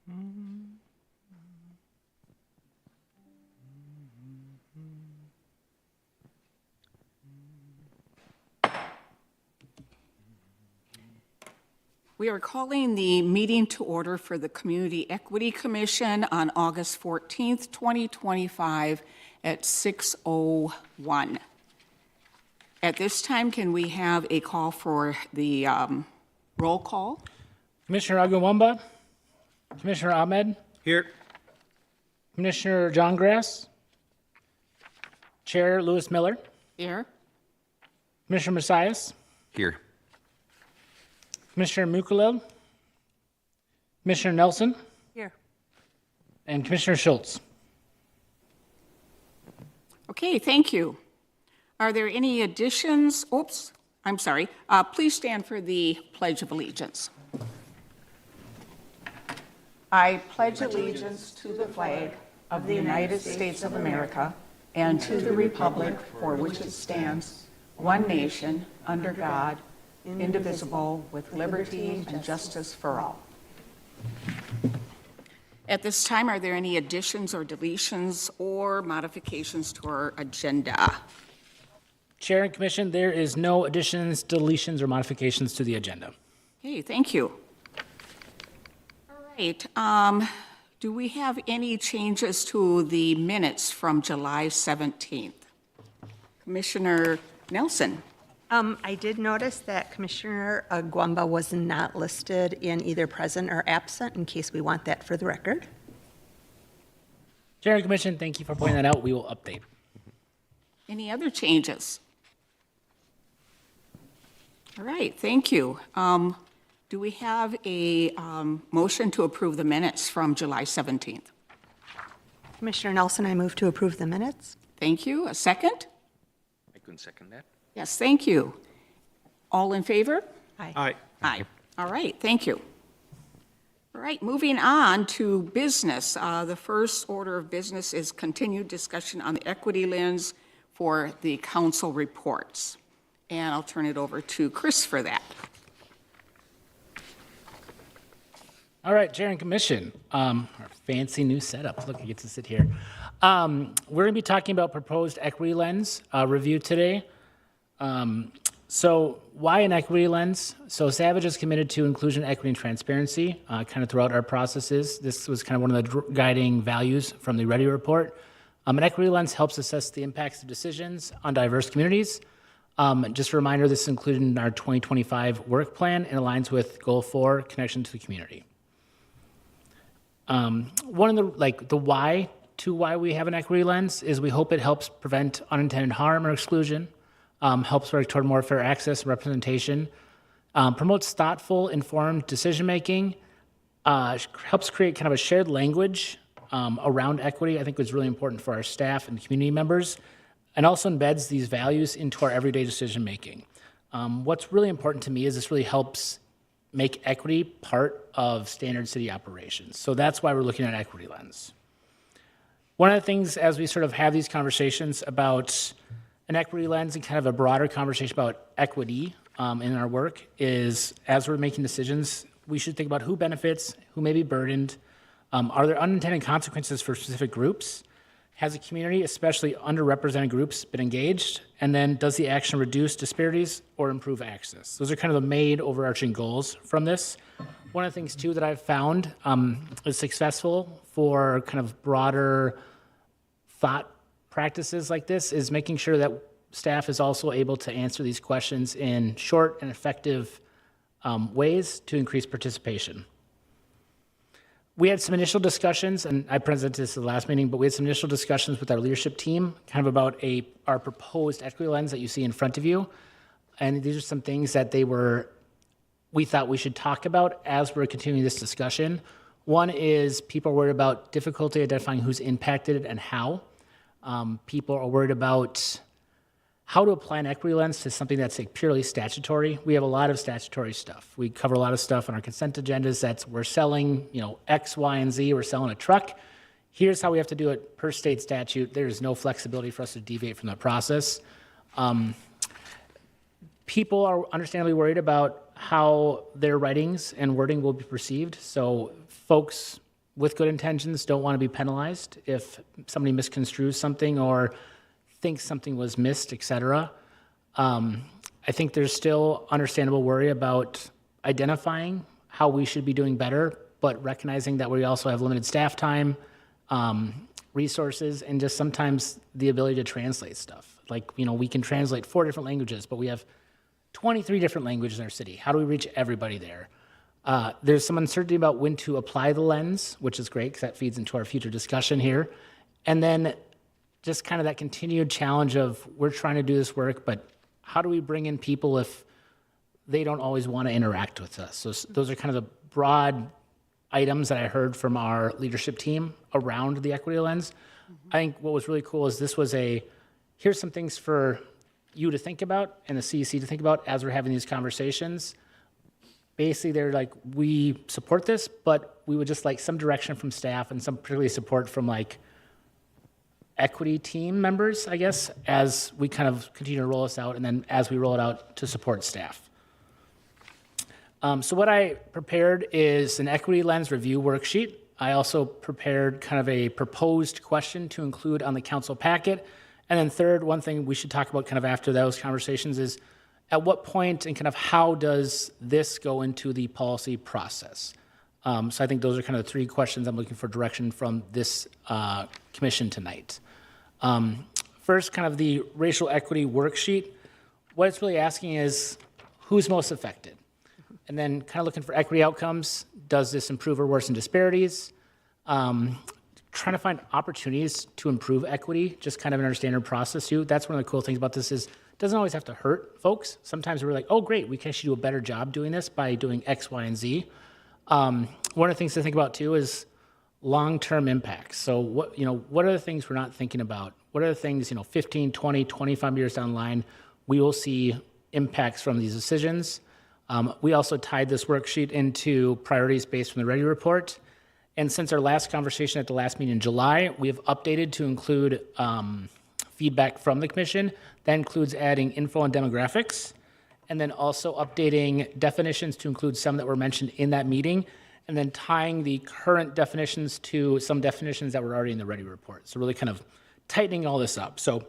We are calling the meeting to order for the Community Equity Commission on August 14th, 2025 at 6:01. At this time, can we have a call for the roll call? Commissioner Agawamba, Commissioner Ahmed, Here. Commissioner John Grass, Chair Lewis Miller, Here. Commissioner Messias, Here. Commissioner Mukulil, Commissioner Nelson, Here. and Commissioner Schultz. Okay, thank you. Are there any additions? Oops, I'm sorry. Please stand for the Pledge of Allegiance. I pledge allegiance to the flag of the United States of America and to the republic for which it stands, one nation, under God, indivisible, with liberty and justice for all. At this time, are there any additions or deletions or modifications to our agenda? Chair and Commission, there is no additions, deletions, or modifications to the agenda. Okay, thank you. All right, do we have any changes to the minutes from July 17th? Commissioner Nelson? I did notice that Commissioner Agwamba was not listed in either present or absent, in case we want that for the record. Chair and Commission, thank you for pointing that out. We will update. Any other changes? All right, thank you. Do we have a motion to approve the minutes from July 17th? Commissioner Nelson, I move to approve the minutes. Thank you. A second? I couldn't second that. Yes, thank you. All in favor? Aye. Aye. Aye. All right, thank you. All right, moving on to business. The first order of business is continued discussion on the equity lens for the council reports. And I'll turn it over to Chris for that. All right, Chair and Commission, our fancy new setup. Look, I get to sit here. We're going to be talking about proposed equity lens review today. So why an equity lens? So Savage is committed to inclusion, equity, and transparency kind of throughout our processes. This was kind of one of the guiding values from the Ready report. An equity lens helps assess the impacts of decisions on diverse communities. Just a reminder, this is included in our 2025 work plan and aligns with Goal 4, connection to the community. One of the why to why we have an equity lens is we hope it helps prevent unintended harm or exclusion, helps work toward more fair access and representation, promotes thoughtful, informed decision-making, helps create kind of a shared language around equity. I think was really important for our staff and community members, and also embeds these values into our everyday decision-making. What's really important to me is this really helps make equity part of standard city operations. So that's why we're looking at equity lens. One of the things as we sort of have these conversations about an equity lens and kind of a broader conversation about equity in our work is as we're making decisions, we should think about who benefits, who may be burdened. Are there unintended consequences for specific groups? Has a community, especially underrepresented groups, been engaged? And then does the action reduce disparities or improve access? Those are kind of the main overarching goals from this. One of the things too that I've found is successful for kind of broader thought practices like this is making sure that staff is also able to answer these questions in short and effective ways to increase participation. We had some initial discussions, and I presented this at the last meeting, but we had some initial discussions with our leadership team kind of about our proposed equity lens that you see in front of you. And these are some things that we thought we should talk about as we're continuing this discussion. One is people are worried about difficulty identifying who's impacted and how. People are worried about how to apply an equity lens to something that's like purely statutory. We have a lot of statutory stuff. We cover a lot of stuff on our consent agendas that's we're selling, X, Y, and Z, we're selling a truck. Here's how we have to do it per state statute. There's no flexibility for us to deviate from that process. People are understandably worried about how their writings and wording will be perceived. So folks with good intentions don't want to be penalized if somebody misconstrues something or thinks something was missed, et cetera. I think there's still understandable worry about identifying how we should be doing better, but recognizing that we also have limited staff time, resources, and just sometimes the ability to translate stuff. Like, we can translate 4 different languages, but we have 23 different languages in our city. How do we reach everybody there? There's some uncertainty about when to apply the lens, which is great because that feeds into our future discussion here. And then just kind of that continued challenge of we're trying to do this work, but how do we bring in people if they don't always want to interact with us? So those are kind of the broad items that I heard from our leadership team around the equity lens. I think what was really cool is this was here's some things for you to think about and the CEC to think about as we're having these conversations. Basically, they're like, we support this, but we would just like some direction from staff and some particularly support from like equity team members, I guess, as we kind of continue to roll this out and then as we roll it out to support staff. So what I prepared is an equity lens review worksheet. I also prepared kind of a proposed question to include on the council packet. And then third, one thing we should talk about kind of after those conversations is at what point and kind of how does this go into the policy process? So I think those are kind of the 3 questions I'm looking for direction from this commission tonight. First, kind of the racial equity worksheet. What it's really asking is who's most affected? And then kind of looking for equity outcomes. Does this improve or worsen disparities? Trying to find opportunities to improve equity, just kind of an understanding process too. That's one of the cool things about this is it doesn't always have to hurt folks. Sometimes we're like, oh, great, we can actually do a better job doing this by doing X, Y, and Z. One of the things to think about too is long-term impacts. So what are the things we're not thinking about? What are the things, 15, 20, 25 years down the line, we will see impacts from these decisions. We also tied this worksheet into priorities based from the Ready report. And since our last conversation at the last meeting in July, we have updated to include feedback from the commission. That includes adding info and demographics, and then also updating definitions to include some that were mentioned in that meeting, and then tying the current definitions to some definitions that were already in the Ready report. So really kind of tightening all this up. So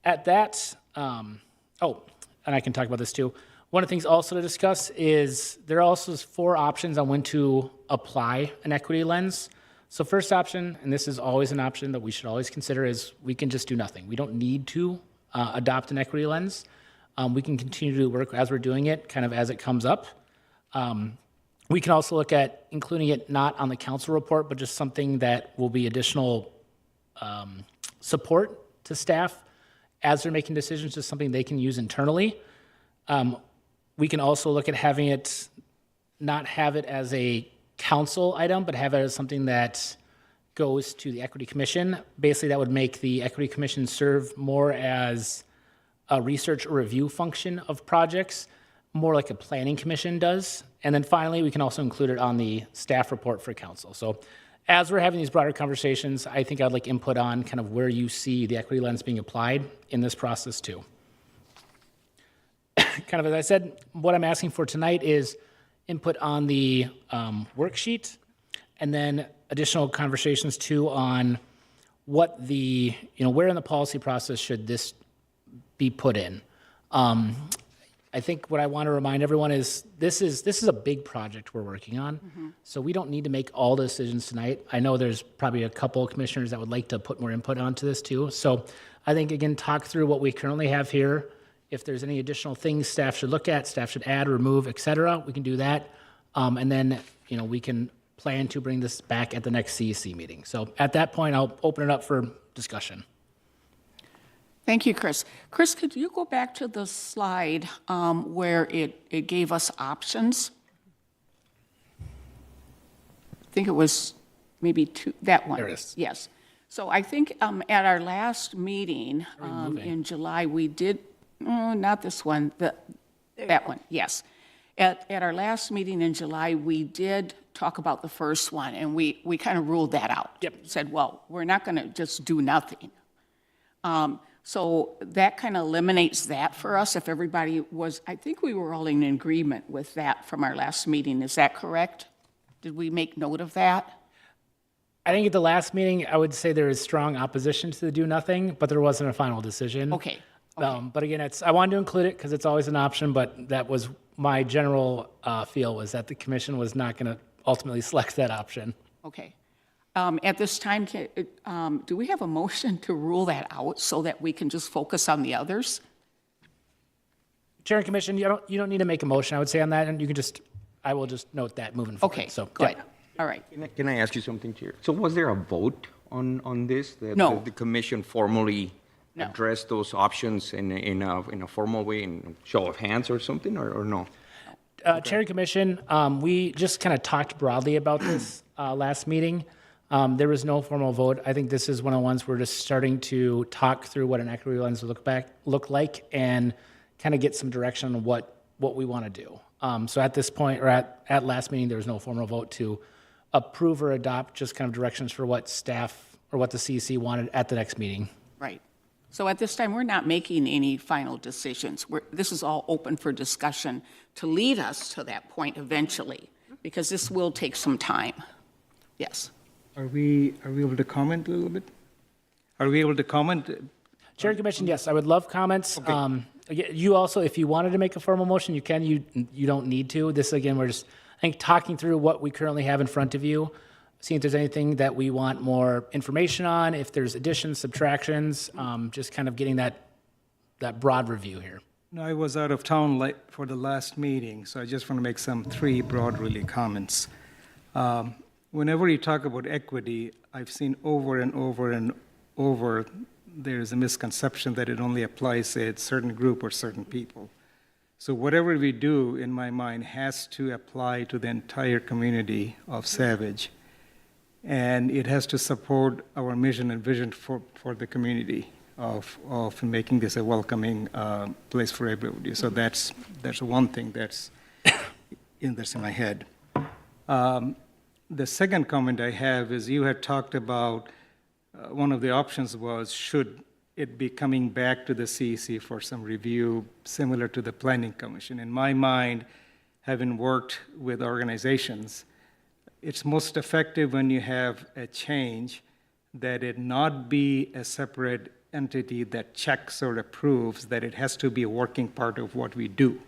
at that, and I can talk about this too. One of the things also to discuss is there are also 4 options on when to apply an equity lens. So first option, and this is always an option that we should always consider, is we can just do nothing. We don't need to adopt an equity lens. We can continue to do work as we're doing it, kind of as it comes up. We can also look at including it not on the council report, but just something that will be additional support to staff as they're making decisions, just something they can use internally. We can also look at having it, not have it as a council item, but have it as something that goes to the Equity Commission. Basically, that would make the Equity Commission serve more as a research or review function of projects, more like a planning commission does. And then finally, we can also include it on the staff report for council. So as we're having these broader conversations, I think I'd like input on kind of where you see the equity lens being applied in this process too. Kind of as I said, what I'm asking for tonight is input on the worksheet, and then additional conversations too on what where in the policy process should this be put in. I think what I want to remind everyone is this is a big project we're working on, so we don't need to make all the decisions tonight. I know there's probably a couple of commissioners that would like to put more input onto this too. So I think, again, talk through what we currently have here. If there's any additional things staff should look at, staff should add, remove, et cetera, we can do that. And then, we can plan to bring this back at the next CEC meeting. So at that point, I'll open it up for discussion. Thank you, Chris. Chris, could you go back to the slide where it gave us options? I think it was maybe that one. There it is. Yes. So I think at our last meeting in July, we did, not this one, that one, yes. At our last meeting in July, we did talk about the first one, and we kind of ruled that out. Yep. Said, well, we're not going to just do nothing. So that kind of eliminates that for us if everybody was, I think we were all in agreement with that from our last meeting. Is that correct? Did we make note of that? I think at the last meeting, I would say there is strong opposition to the do nothing, but there wasn't a final decision. Okay, But again, I wanted to include it because it's always an option, but that was my general feel was that the commission was not going to ultimately select that option. okay. At this time, do we have a motion to rule that out so that we can just focus on the others? Chair and commission, you don't need to make a motion, I would say on that, and you can I will just note that moving forward. Okay, So good. yeah. All right. Can I ask you something, Chair? So was there a vote on this? That No. The commission formally No. addressed those options in a formal way, in a show of hands or something, or no? Chair and commission, we just kind of talked broadly about this last meeting. There was no formal vote. I think this is one of the ones we're just starting to talk through what an equity lens would look like and kind of get some direction on what we want to do. So at this point, or at last meeting, there was no formal vote to approve or adopt, just kind of directions for what staff or what the CEC wanted at the next meeting. Right. So at this time, we're not making any final decisions. This is all open for discussion to lead us to that point eventually, because this will take some time. Yes. Are we able to comment a little bit? Are we able to comment? Chair and commission, yes, I would love comments. Again, you also, if you wanted to make a formal motion, you can. You don't need to. This, again, we're just, I think, talking through what we currently have in front of you, seeing if there's anything that we want more information on, if there's additions, subtractions, just kind of getting that broad review here. No, I was out of town for the last meeting, so I just want to make three broad really comments. Whenever you talk about equity, I've seen over and over and over, there's a misconception that it only applies to a certain group or certain people. So whatever we do, in my mind, has to apply to the entire community of Savage. And it has to support our mission and vision for the community of making this a welcoming place for everybody. So that's one thing that's in my head. The second comment I have is you had talked about one of the options was should it be coming back to the CEC for some review similar to the Planning Commission. In my mind, having worked with organizations, it's most effective when you have a change that it not be a separate entity that checks or approves, that it has to be a working part of what we do.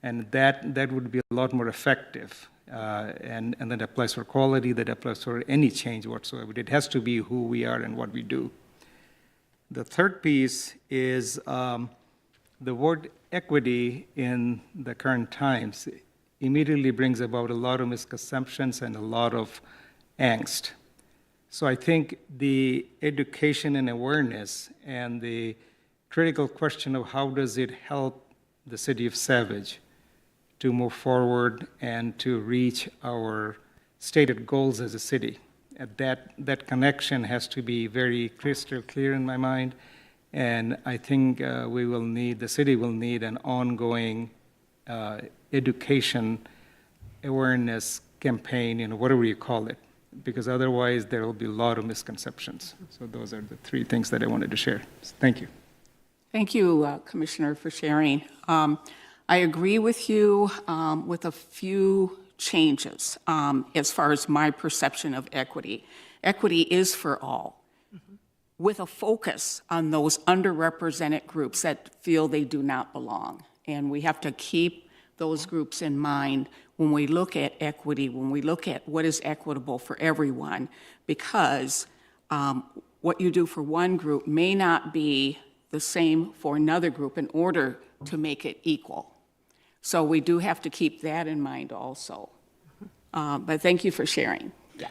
And that would be a lot more effective. And that applies for quality, that applies for any change whatsoever. It has to be who we are and what we do. The third piece is the word equity in the current times immediately brings about a lot of misconceptions and a lot of angst. So I think the education and awareness and the critical question of how does it help the city of Savage to move forward and to reach our stated goals as a city. That connection has to be very crystal clear in my mind, and I think the city will need an ongoing education awareness campaign, whatever you call it, because otherwise there will be a lot of misconceptions. So those are the three things that I wanted to share. Thank you. Thank you, Commissioner, for sharing. I agree with you with a few changes as far as my perception of equity. Equity is for all, with a focus on those underrepresented groups that feel they do not belong. And we have to keep those groups in mind when we look at equity, when we look at what is equitable for everyone, because what you do for one group may not be the same for another group in order to make it equal. So we do have to keep that in mind also. But thank you for sharing. Yeah.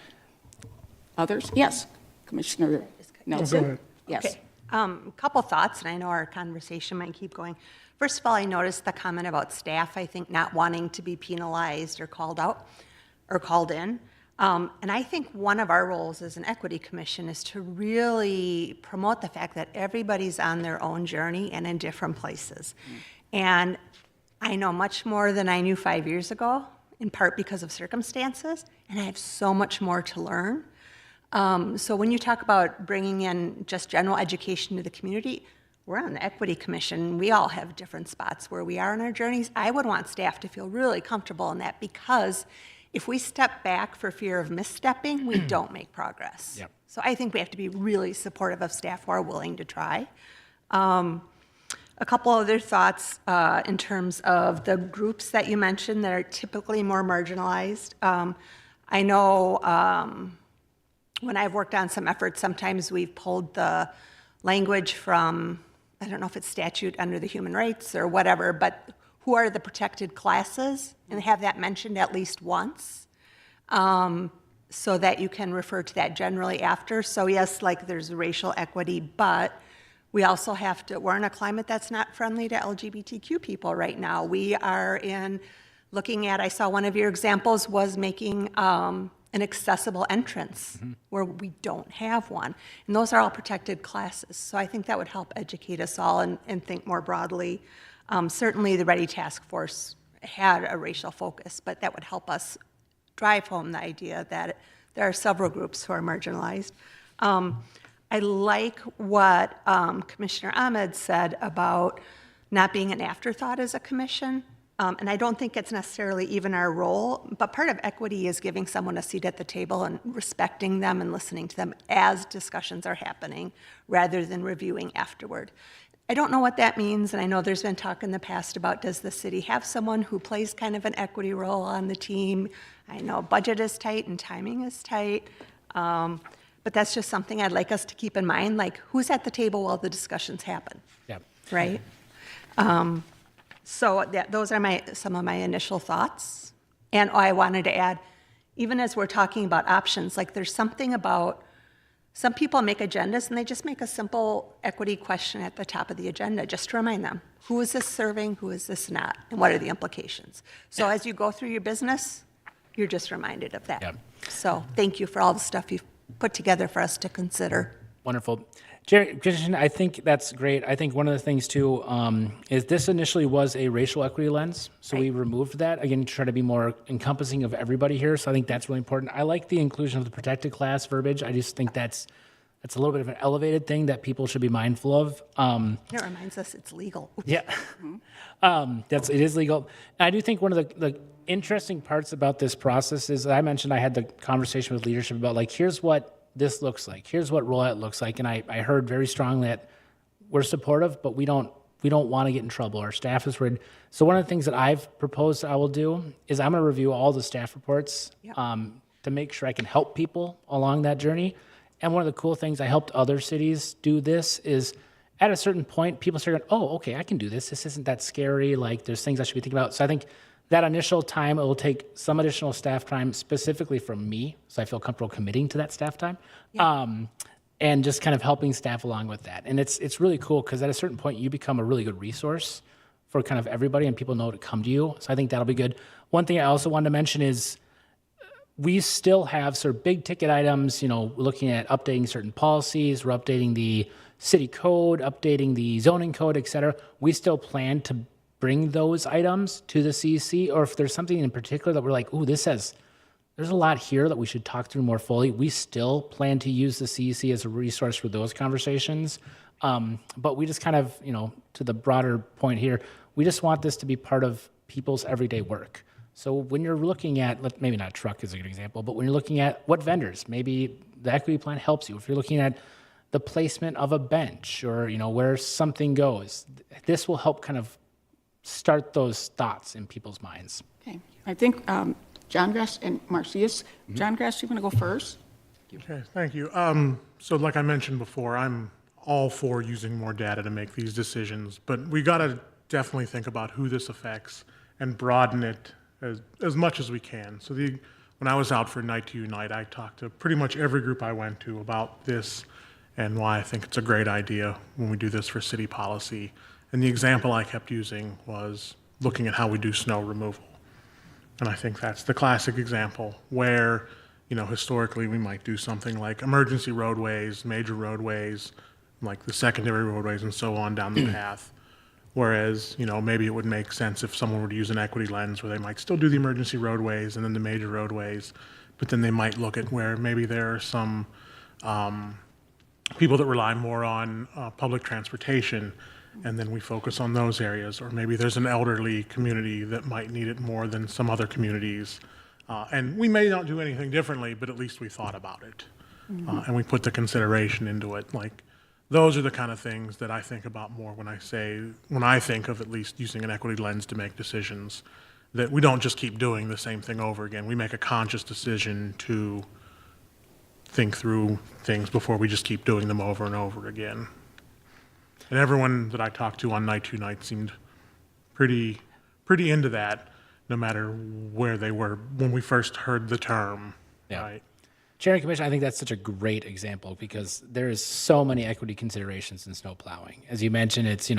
Others? Yes, Commissioner Nelson? Yes. Okay. A couple thoughts, and I know our conversation might keep going. First of all, I noticed the comment about staff, I think, not wanting to be penalized or called out or called in. And I think one of our roles as an equity commission is to really promote the fact that everybody's on their own journey and in different places. And I know much more than I knew 5 years ago, in part because of circumstances, and I have so much more to learn. So when you talk about bringing in just general education to the community, we're on the Equity Commission. We all have different spots where we are in our journeys. I would want staff to feel really comfortable in that because if we step back for fear of misstepping, we don't make progress. Yep. So I think we have to be really supportive of staff who are willing to try. A couple other thoughts in terms of the groups that you mentioned that are typically more marginalized. I know when I've worked on some efforts, sometimes we've pulled the language from, I don't know if it's statute under the human rights or whatever, but who are the protected classes, and have that mentioned at least once, so that you can refer to that generally after. So yes, like there's racial equity, but we also have to, we're in a climate that's not friendly to LGBTQ people right now. We are looking at, I saw one of your examples was making an accessible entrance where we don't have one. And those are all protected classes. So I think that would help educate us all and think more broadly. Certainly the Ready Task Force had a racial focus, but that would help us drive home the idea that there are several groups who are marginalized. I like what Commissioner Ahmed said about not being an afterthought as a commission. And I don't think it's necessarily even our role, but part of equity is giving someone a seat at the table and respecting them and listening to them as discussions are happening, rather than reviewing afterward. I don't know what that means, and I know there's been talk in the past about, does the city have someone who plays kind of an equity role on the team? I know budget is tight and timing is tight. But that's just something I'd like us to keep in mind, like who's at the table while the discussions happen, Yeah. right? So those are some of my initial thoughts. And I wanted to add, even as we're talking about options, like there's something about, some people make agendas and they just make a simple equity question at the top of the agenda, just to remind them, who is this serving, who is this not, and what are the implications? So as you go through your business, you're just reminded of that. Yep. So thank you for all the stuff you've put together for us to consider. Wonderful. Jerry, Christian, I think that's great. I think one of the things too is this initially was a racial equity lens, so we removed that, again, to try to be more encompassing of everybody here, so I think that's really important. I like the inclusion of the protected class verbiage. I just think that's a little bit of an elevated thing that people should be mindful of. It reminds us it's legal. Yeah, it is legal. And I do think one of the interesting parts about this process is, I mentioned I had the conversation with leadership about, like, here's what this looks like, here's what rollout looks like, and I heard very strongly that we're supportive, but we don't want to get in trouble. Our staff is worried. So one of the things that I've proposed I will do is I'm going to review all the staff reports to make sure I can help people along that journey. And one of the cool things, I helped other cities do this, is at a certain point, people start going, oh, okay, I can do this. This isn't that scary. Like, there's things I should be thinking about. So I think that initial time, it will take some additional staff time specifically from me, so I feel comfortable committing to that staff time, and just kind of helping staff along with that. And it's really cool because at a certain point, you become a really good resource for kind of everybody, and people know to come to you. So I think that'll be good. One thing I also wanted to mention is we still have sort of big ticket items, looking at updating certain policies, we're updating the city code, updating the zoning code, et cetera. We still plan to bring those items to the CEC, or if there's something in particular that we're like, ooh, there's a lot here that we should talk through more fully, we still plan to use the CEC as a resource for those conversations. But we just kind of, to the broader point here, we just want this to be part of people's everyday work. So when you're looking at, maybe not truck is a good example, but when you're looking at what vendors, maybe the equity plan helps you. If you're looking at the placement of a bench or, where something goes, this will help kind of start those thoughts in people's minds. Okay, I think John Grass and Marcius. John Grass, you want to go first? Okay, thank you. So like I mentioned before, I'm all for using more data to make these decisions, but we got to definitely think about who this affects and broaden it as much as we can. So when I was out for Night to Unite, I talked to pretty much every group I went to about this and why I think it's a great idea when we do this for city policy. And the example I kept using was looking at how we do snow removal. And I think that's the classic example where, historically we might do something like emergency roadways, major roadways, like the secondary roadways and so on down the path. Whereas, maybe it would make sense if someone were to use an equity lens where they might still do the emergency roadways and then the major roadways, but then they might look at where maybe there are some people that rely more on public transportation, and then we focus on those areas. Or maybe there's an elderly community that might need it more than some other communities, And we may not do anything differently, but at least we thought about it. And we put the consideration into it. Like, those are the kind of things that I think about more when I think of at least using an equity lens to make decisions, that we don't just keep doing the same thing over again. We make a conscious decision to think through things before we just keep doing them over and over again. And everyone that I talked to on night 2 night seemed pretty into that, no matter where they were when we first heard the term, Yeah. right? Chair and Commission, I think that's such a great example because there is so many equity considerations in snow plowing. As you mentioned, it's,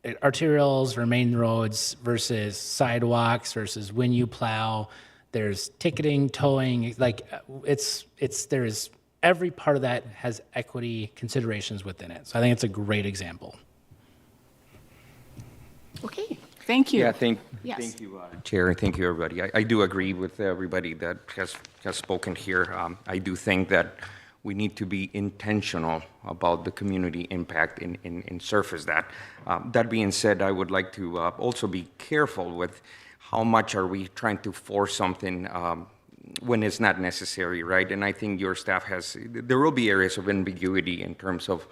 arterials or main roads versus sidewalks versus when you plow. There's ticketing, towing, there's every part of that has equity considerations within it. So I think it's a great example. Okay, thank you. Yeah, Yes. thank you, Chair, and thank you, everybody. I do agree with everybody that has spoken here. I do think that we need to be intentional about the community impact and surface that. That being said, I would like to also be careful with how much are we trying to force something when it's not necessary, right? And I think your staff there will be areas of ambiguity in terms of,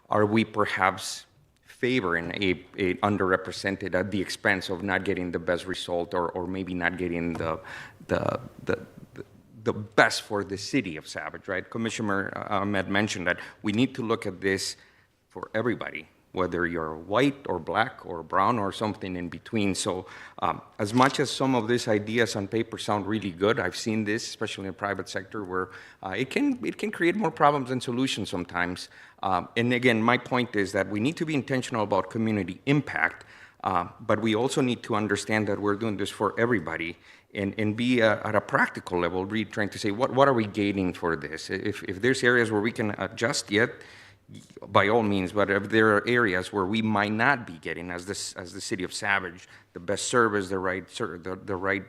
are we perhaps favoring a underrepresented at the expense of not getting the best result, or maybe not getting the best for the city of Savage, right? Commissioner Ahmed mentioned that we need to look at this for everybody, whether you're white or black or brown or something in between. So as much as some of these ideas on paper sound really good, I've seen this, especially in the private sector, where it can create more problems than solutions sometimes. And again, my point is that we need to be intentional about community impact, but we also need to understand that we're doing this for everybody, and be at a practical level, really trying to say, what are we gaining for this? If there's areas where we can adjust yet, by all means, but if there are areas where we might not be getting, as the city of Savage, the best service, the right service, the right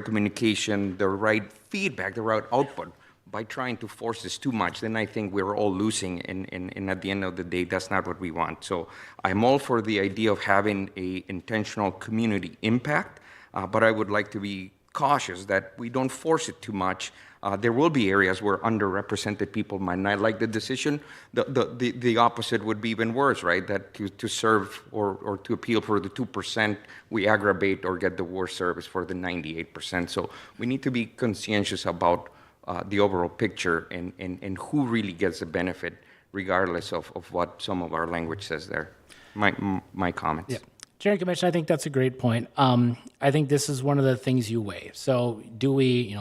communication, the right feedback, the right output, by trying to force this too much, then I think we're all losing, and at the end of the day, that's not what we want. So I'm all for the idea of having a intentional community impact, but I would like to be cautious that we don't force it too much. There will be areas where underrepresented people might not like the decision. The opposite would be even worse, right? That to serve or to appeal for the 2%, we aggravate or get the worst service for the 98%. So we need to be conscientious about the overall picture and who really gets the benefit, regardless of what some of our language says there. My comments. Yeah. Chair and Commission, I think that's a great point. I think this is one of the things you weigh. So do we,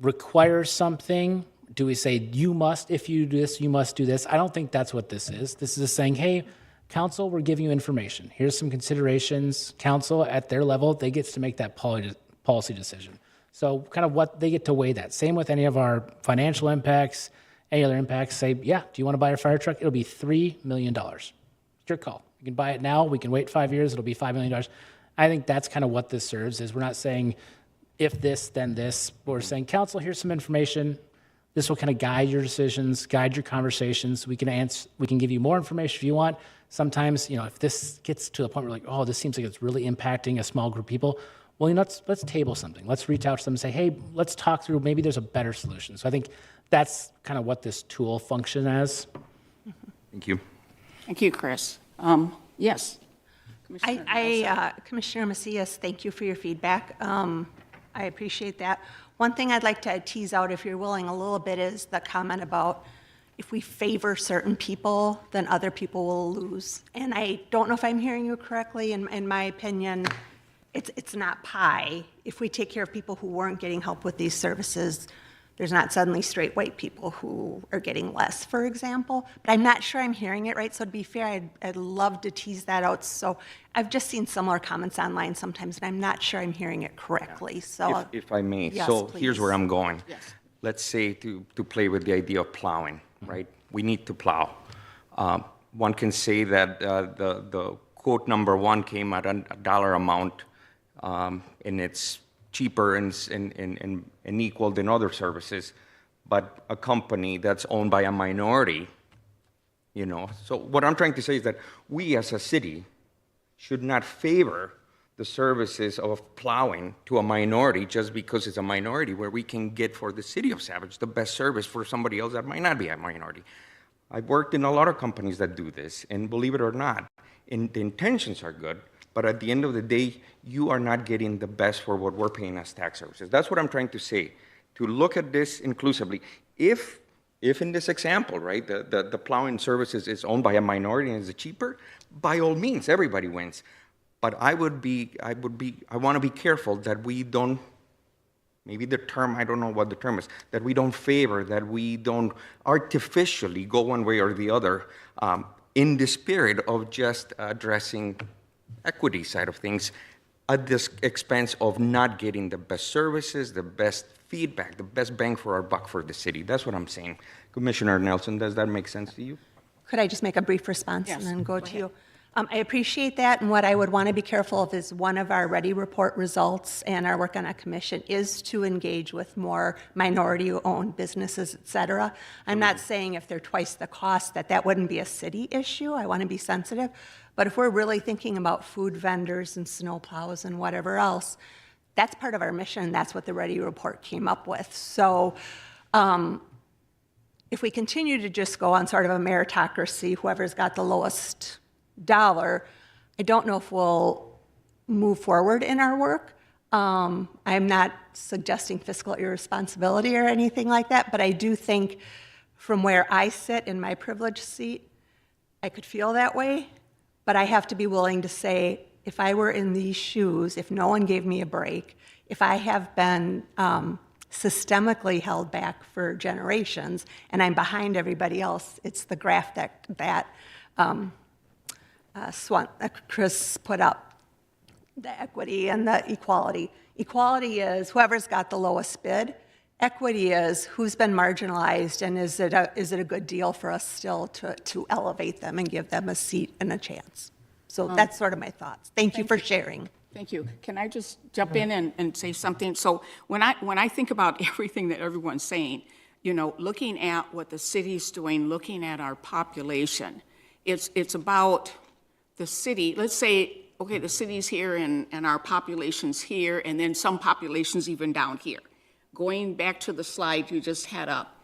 require something? Do we say, if you do this, you must do this? I don't think that's what this is. This is saying, hey, council, we're giving you information. Here's some considerations. Council, at their level, they get to make that policy decision. So kind of what they get to weigh that. Same with any of our financial impacts, any other impacts. Say, yeah, do you want to buy a fire truck? It'll be $3 million. It's your call. You can buy it now. We can wait 5 years. It'll be $5 million. I think that's kind of what this serves, is we're not saying if this, then this. We're saying, council, here's some information. This will kind of guide your decisions, guide your conversations. We can give you more information if you want. Sometimes, if this gets to a point where like, oh, this seems like it's really impacting a small group of people, well, let's table something. Let's reach out to them and say, hey, let's talk through, maybe there's a better solution. So I think that's kind of what this tool functions as. Thank you. Thank you, Chris. Yes. Commissioner Macias, thank you for your feedback. I appreciate that. One thing I'd like to tease out, if you're willing, a little bit is the comment about if we favor certain people, then other people will lose. And I don't know if I'm hearing you correctly. In my opinion, it's not pie. If we take care of people who weren't getting help with these services, there's not suddenly straight white people who are getting less, for example. But I'm not sure I'm hearing it right. So to be fair, I'd love to tease that out. So I've just seen similar comments online sometimes, and I'm not sure I'm hearing it correctly. So If I may, Yes, so please. here's where I'm going. Yes. Let's say to play with the idea of plowing, right? We need to plow. One can say that the quote number one came at a dollar amount, and it's cheaper and equal than other services, but a company that's owned by a minority, So what I'm trying to say is that we as a city should not favor the services of plowing to a minority just because it's a minority, where we can get for the city of Savage the best service for somebody else that might not be a minority. I've worked in a lot of companies that do this, and believe it or not, the intentions are good, but at the end of the day, you are not getting the best for what we're paying as tax services. That's what I'm trying to say, to look at this inclusively. If in this example, right, the plowing services is owned by a minority and is cheaper, by all means, everybody wins. But I want to be careful that we don't, maybe the term, I don't know what the term is, that we don't favor, that we don't artificially go one way or the other in the spirit of just addressing equity side of things at the expense of not getting the best services, the best feedback, the best bang for our buck for the city. That's what I'm saying. Commissioner Nelson, does that make sense to you? Could I just make a brief response Yes, and then go go to you? I appreciate that, and what I would want to be careful of is one of our Ready Report results and our work on a commission is to engage with more minority-owned businesses, et cetera. I'm not saying if they're twice the cost that wouldn't be a city issue. I want to be sensitive. But if we're really thinking about food vendors and snowplows and whatever else, that's part of our mission. That's what the Ready Report came up with. So if we continue to just go on sort of a meritocracy, whoever's got the lowest dollar, I don't know if we'll move forward in our work. I'm not suggesting fiscal irresponsibility or anything like that, but I do think from where I sit in my privileged seat, I could feel that way, but I have to be willing to say, if I were in these shoes, if no one gave me a break, if I have been systemically held back for generations and I'm behind everybody else, it's the graph that Chris put up, the equity and the equality. Equality is whoever's got the lowest bid. Equity is who's been marginalized, and is it a good deal for us still to elevate them and give them a seat and a chance? So that's sort of my thoughts. Thank you for sharing. Thank you. Can I just jump in and say something? So when I think about everything that everyone's saying, you know, looking at what the city's doing, looking at our population, it's about the city. Let's say, okay, the city's here and our population's here, and then some population's even down here. Going back to the slide you just had up,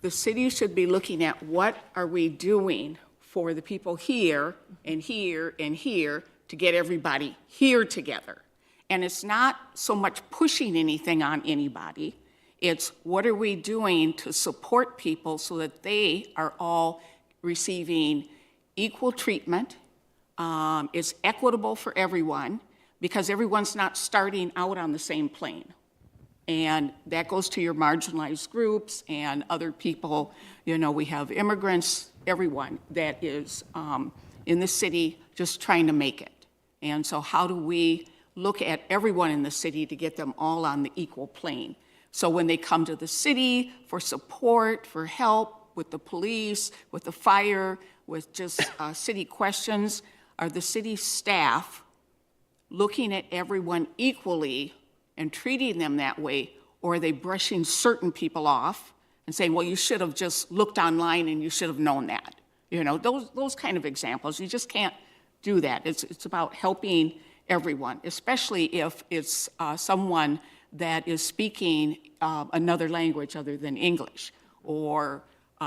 the city should be looking at what are we doing for the people here and here and here to get everybody here together. And it's not so much pushing anything on anybody, it's what are we doing to support people so that they are all receiving equal treatment, it's equitable for everyone, because everyone's not starting out on the same plane. And that goes to your marginalized groups and other people. You know, we have immigrants, everyone that is in the city just trying to make it. And so how do we look at everyone in the city to get them all on the equal plane? So when they come to the city for support, for help with the police, with the fire, with just city questions, are the city staff looking at everyone equally and treating them that way, or are they brushing certain people off and saying, well, you should have just looked online and you should have known that? You know, those kind of examples. You just can't do that. It's about helping everyone, especially if it's someone that is speaking another language other than English, or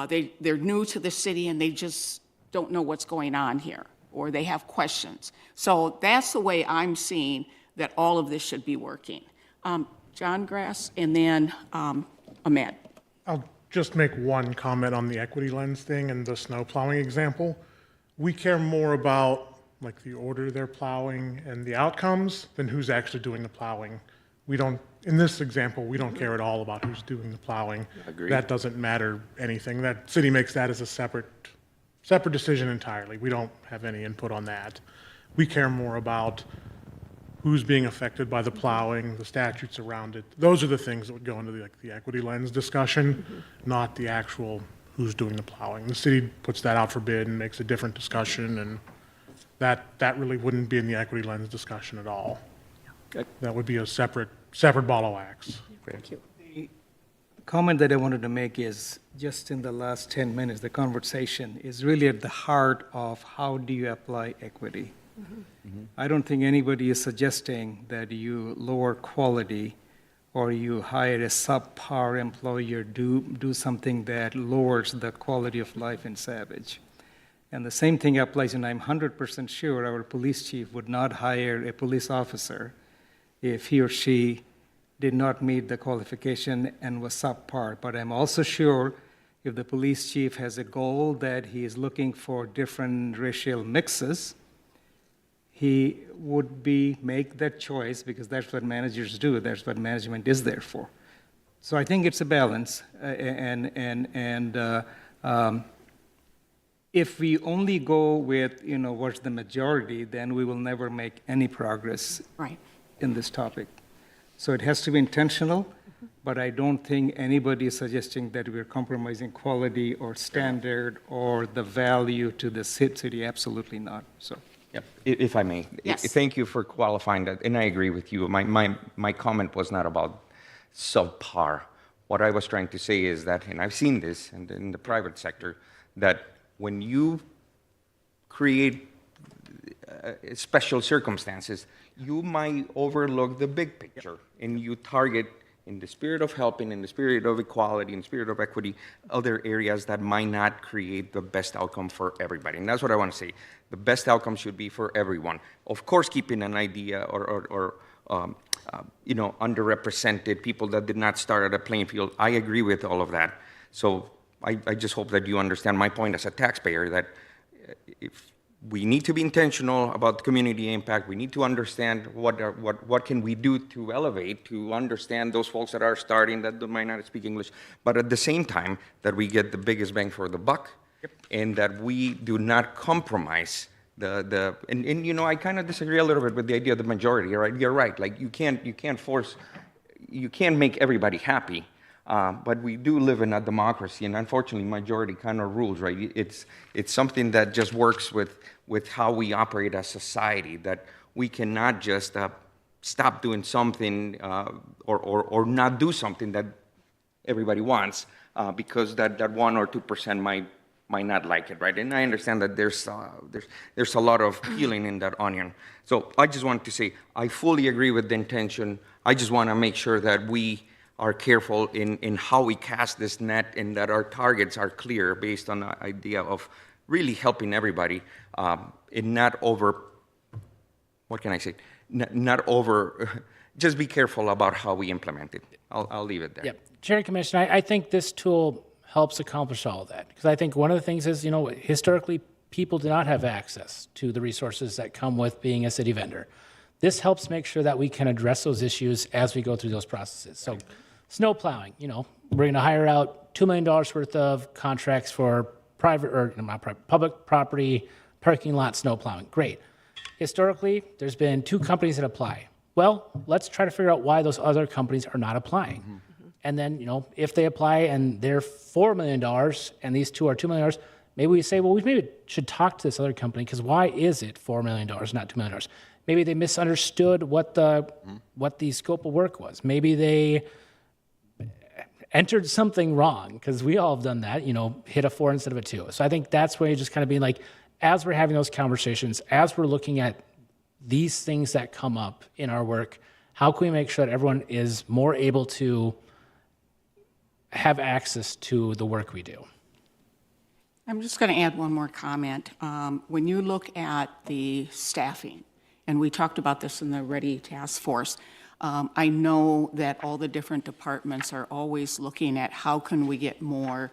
they're new to the city and they just don't know what's going on here, or they have questions. So that's the way I'm seeing that all of this should be working. John Grass, and then Ahmed. I'll just make one comment on the equity lens thing and the snow plowing example. We care more about like the order they're plowing and the outcomes than who's actually doing the plowing. We don't, in this example, we don't care at all about who's doing the plowing. Agreed. That doesn't matter anything. That city makes that as a separate decision entirely. We don't have any input on that. We care more about who's being affected by the plowing, the statutes around it. Those are the things that would go into the equity lens discussion, not the actual who's doing the plowing. The city puts that out for bid and makes a different discussion, and that really wouldn't be in the equity lens discussion at all. Good. That would be a separate ball of wax. Thank you. The comment that I wanted to make is, just in the last 10 minutes, the conversation is really at the heart of how do you apply equity. I don't think anybody is suggesting that you lower quality or you hire a subpar employee or do something that lowers the quality of life in Savage. And the same thing applies, and I'm 100% sure our police chief would not hire a police officer if he or she did not meet the qualification and was subpar. But I'm also sure if the police chief has a goal that he is looking for different racial mixes, he would make that choice because that's what managers do. That's what management is there for. So I think it's a balance, if we only go with what's the majority, then we will never make any progress Right. in this topic. So it has to be intentional, but I don't think anybody is suggesting that we're compromising quality or standard or the value to the city. Absolutely not. So. Yep. If I may. Yes. Thank you for qualifying that, and I agree with you. My comment was not about subpar. What I was trying to say is that, and I've seen this in the private sector, that when you create special circumstances, you might overlook the big picture, and you target, in the spirit of helping, in the spirit of equality, in the spirit of equity, other areas that might not create the best outcome for everybody. And that's what I want to say. The best outcome should be for everyone. Of course, keeping an idea or underrepresented people that did not start at a playing field. I agree with all of that. So I just hope that you understand my point as a taxpayer, that if we need to be intentional about community impact. We need to understand what can we do to elevate, to understand those folks that are starting that might not speak English, but at the same time that we get the biggest bang for the buck, and that we do not compromise I kind of disagree a little bit with the idea of the majority. Right? You're right. Like you can't make everybody happy. But we do live in a democracy, and unfortunately, majority kind of rules, right? It's something that just works with how we operate as society, that we cannot just stop doing something or not do something that everybody wants because that 1 or 2% might not like it, right? And I understand that there's a lot of peeling in that onion. So I just wanted to say I fully agree with the intention. I just want to make sure that we are careful in how we cast this net and that our targets are clear based on the idea of really helping everybody and not over, what can I say, not over, just be careful about how we implement it. I'll leave it there. Yep. Chair and Commission, I think this tool helps accomplish all of that. Because I think one of the things is, historically, people do not have access to the resources that come with being a city vendor. This helps make sure that we can address those issues as we go through those processes. So snow plowing, we're going to hire out $2 million worth of contracts for public property, parking lot snow plowing. Great. Historically, there's been 2 companies that apply. Well, let's try to figure out why those other companies are not applying. Mm-hmm. And then, if they apply and they're $4 million and these 2 are $2 million, maybe we say, well, we maybe should talk to this other company because why is it $4 million, not $2 million? Maybe they misunderstood what the scope of work was. Maybe they entered something wrong, because we all have done that, hit a 4 instead of a 2. So I think that's where you just kind of being like, as we're having those conversations, as we're looking at these things that come up in our work, how can we make sure that everyone is more able to have access to the work we do? I'm just going to add one more comment. When you look at the staffing, and we talked about this in the Ready Task Force, I know that all the different departments are always looking at how can we get more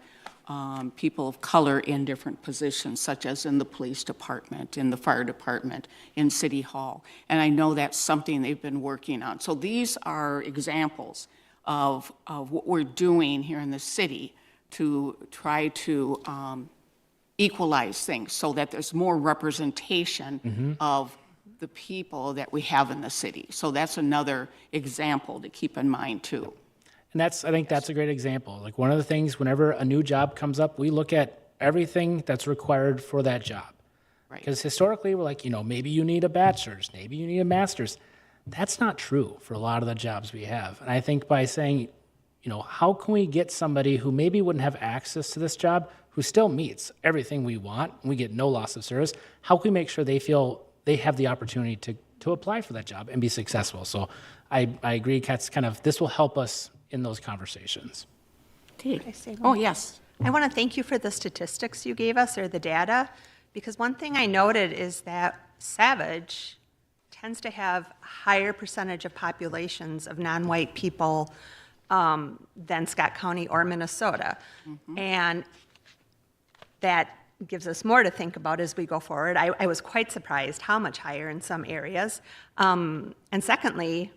people of color in different positions, such as in the police department, in the fire department, in City Hall. And I know that's something they've been working on. So these are examples of what we're doing here in the city to try to equalize things so that there's more representation of the people that we have in the city. So that's another example to keep in mind too. And I think that's a great example. Like one of the things, whenever a new job comes up, we look at everything that's required for that job. Right. Because historically, we're like, maybe you need a bachelor's, maybe you need a master's. That's not true for a lot of the jobs we have. And I think by saying, how can we get somebody who maybe wouldn't have access to this job, who still meets everything we want, and we get no loss of service, how can we make sure they feel they have the opportunity to apply for that job and be successful. So I agree, Kat's this will help us in those conversations. Okay. I say Oh, one? yes. I want to thank you for the statistics you gave us, or the data, because one thing I noted is that Savage tends to have a higher percentage of populations of non-white people than Scott County or Minnesota. And that gives us more to think about as we go forward. I was quite surprised how much higher in some areas. And secondly,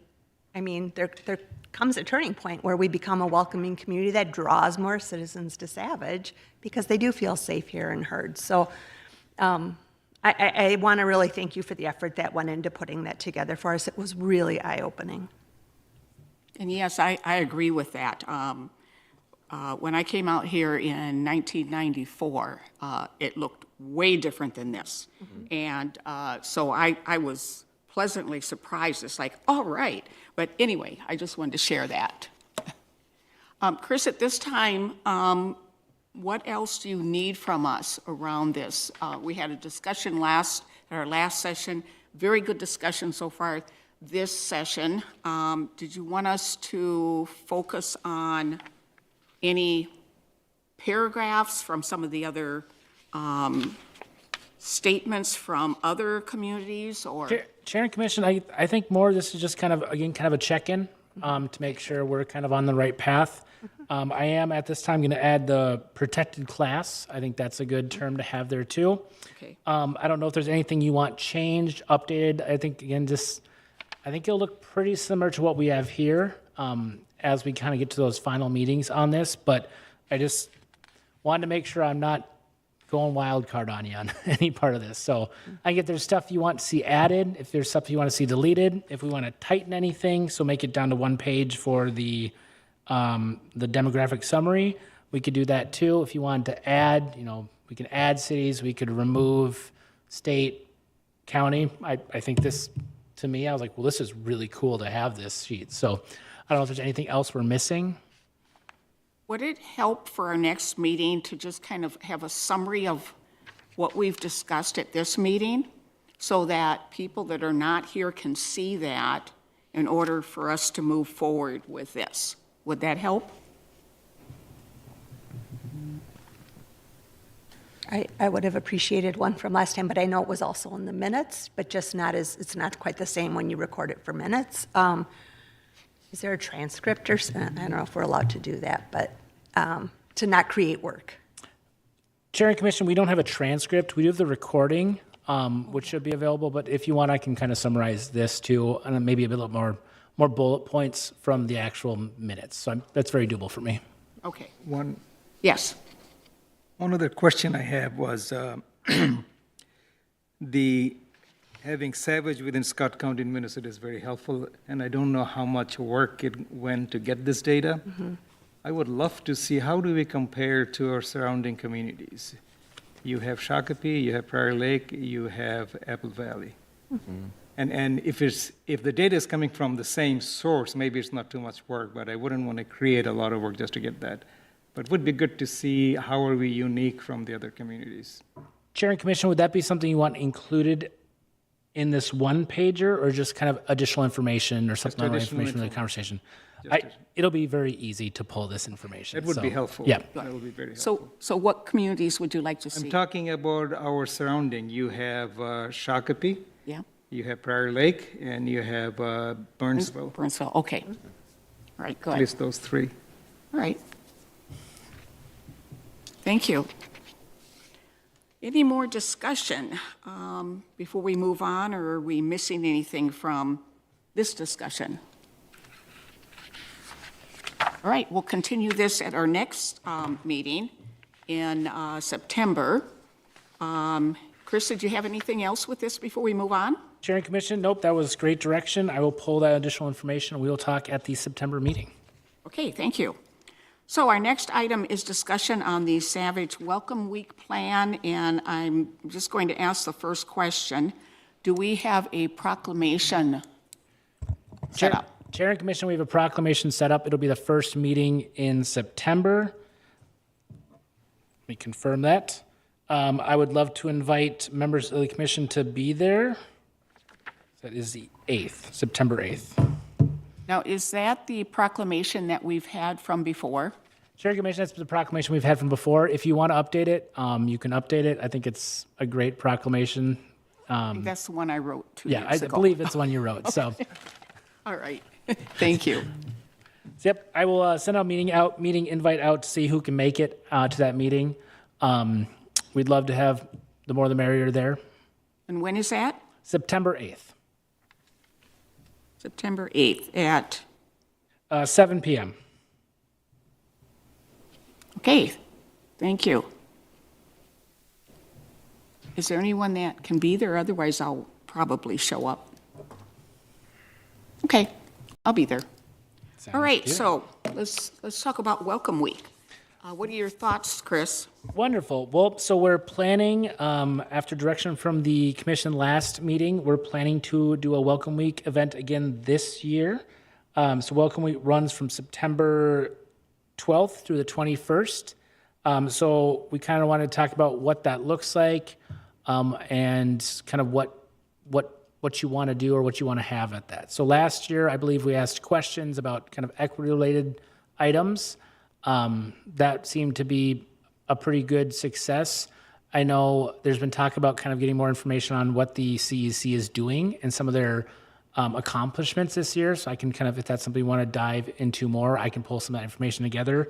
I mean, there comes a turning point where we become a welcoming community that draws more citizens to Savage because they do feel safe here and heard. So I want to really thank you for the effort that went into putting that together for us. It was really eye-opening. And yes, I agree with that. When I came out here in 1994, it looked way different than this. And so I was pleasantly surprised. It's like, all right. But anyway, I just wanted to share that. Chris, at this time, what else do you need from us around this? We had a discussion at our last session, very good discussion so far this session. Did you want us to focus on any paragraphs from some of the other statements from other communities, or? Chair and Commission, I think more this is just kind of a check-in to make sure we're kind of on the right path. I am at this time going to add the protected class. I think that's a good term to have there too. Okay. I don't know if there's anything you want changed, updated. I think, again, I think it'll look pretty similar to what we have here as we kind of get to those final meetings on this. But I just wanted to make sure I'm not going wild card on you on any part of this. So I get there's stuff you want to see added, if there's stuff you want to see deleted, if we want to tighten anything, so make it down to one page for the demographic summary, we could do that too. If you wanted to add, we can add cities, we could remove state, county. I think this, to me, I was like, well, this is really cool to have this sheet. So I don't know if there's anything else we're missing. Would it help for our next meeting to just kind of have a summary of what we've discussed at this meeting so that people that are not here can see that in order for us to move forward with this? Would that help? I would have appreciated one from last time, but I know it was also in the minutes, but just it's not quite the same when you record it for minutes. Is there a transcript or, I don't know if we're allowed to do that, but to not create work? Chair and Commission, we don't have a transcript. We do have the recording, which should be available, but if you want, I can kind of summarize this too, and maybe a bit more bullet points from the actual minutes. So that's very doable for me. Okay. One other question I have was having Savage within Scott County in Minnesota is very helpful, and I don't know how much work it went to get this data. I would love to see how do we compare to our surrounding communities. You have Shakopee, you have Prior Lake, you have Apple Valley. And if the data is coming from the same source, maybe it's not too much work, but I wouldn't want to create a lot of work just to get that. But it would be good to see how are we unique from the other communities. Chair and Commission, would that be something you want included in this one pager, or just kind of additional information or supplemental additional information from the conversation? It'll be very easy to pull this information. That would be so, helpful. Yeah. That would be very helpful. So what communities would you like to I'm see? talking about our surrounding. You have Shakopee, Yeah, you have Prior Lake, and you have Burnsville. Burnsville, okay. All right, At good. least those three. All right. Thank you. Any more discussion before we move on, or are we missing anything from this discussion? All right, we'll continue this at our next meeting in September. Chris, did you have anything else with this before we move on? Chair and Commission, nope, that was great direction. I will pull that additional information. We will talk at the September meeting. Okay, thank you. So our next item is discussion on the Savage Welcome Week plan, and I'm just going to ask the first question. Do we have a proclamation set up? Chair and Commission, we have a proclamation set up. It'll be the first meeting in September. Let me confirm that. I would love to invite members of the commission to be there. That is the 8th, September 8th. Now, is that the proclamation that we've had from before? Chair Commission, that's the proclamation we've had from before. If you want to update it, you can update it. I think it's a great proclamation. I think that's the one I wrote 2 Yeah, I years ago. believe it's the one you wrote. So, All right. Thank you. yep, I will send a meeting invite out to see who can make it to that meeting. We'd love to have the more the merrier there. And when is that? September 8th, September 8th at, 7 p.m. okay, thank you. Is there anyone that can be there? Otherwise, I'll probably show up. Okay, I'll be there. All right, so let's talk about Welcome Week. What are your thoughts, Chris? Wonderful. Well, so we're planning, after direction from the commission last meeting, we're planning to do a Welcome Week event again this year. So Welcome Week runs from September 12th through the 21st. So we kind of want to talk about what that looks like, and kind of what you want to do or what you want to have at that. So last year, I believe we asked questions about kind of equity-related items. That seemed to be a pretty good success. I know there's been talk about kind of getting more information on what the CEC is doing and some of their accomplishments this year. So I can kind of, if that's something you want to dive into more, I can pull some of that information together.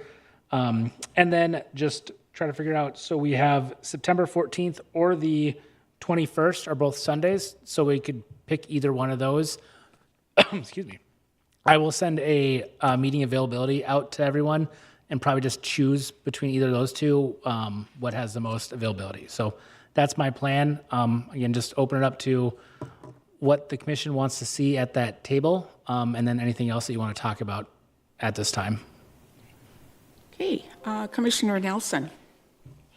And then just try to figure out, so we have September 14th or the 21st are both Sundays, so we could pick either one of those. Excuse me. I will send a meeting availability out to everyone and probably just choose between either of those two what has the most availability. So that's my plan. Again, just open it up to what the commission wants to see at that table, and then anything else that you want to talk about at this time. Okay, Commissioner Nelson.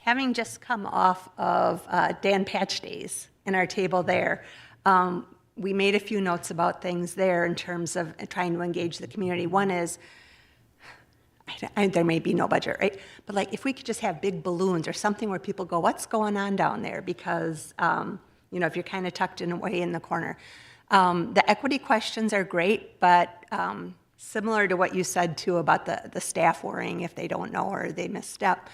Having just come off of Dan Patch Days in our table there, we made a few notes about things there in terms of trying to engage the community. One is, there may be no budget, right? But like if we could just have big balloons or something where people go, what's going on down there? Because, if you're kind of tucked in away in the corner. The equity questions are great, but similar to what you said too about the staff worrying if they don't know or they misstep.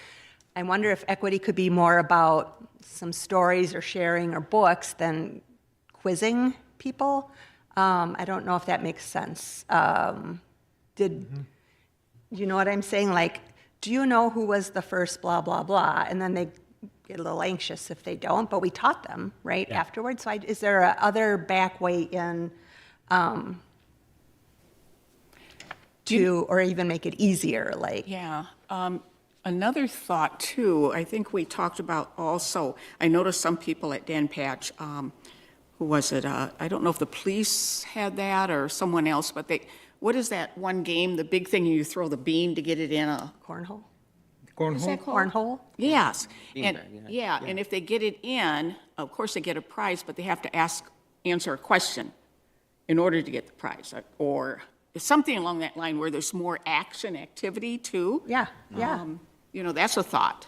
I wonder if equity could be more about some stories or sharing or books than quizzing people. I don't know if that makes sense. You know what I'm saying? Like, do you know who was the first blah, blah, blah? And then they get a little anxious if they don't, but we taught them, right, afterwards. So is there a other back way in or even make it easier? Like, Yeah. Another thought, too, I think we talked about also, I noticed some people at Dan Patch, who was it? I don't know if the police had that or someone else, but what is that one game, the big thing you throw the bean to get it in a? cornhole? What's that called? Cornhole? Yes. And, Beanbag, yeah, and if they get it in, of course they get a prize, but they have to answer a question in order to get the prize. Or something along that line where there's more action activity, too. Yeah, yeah. That's a thought.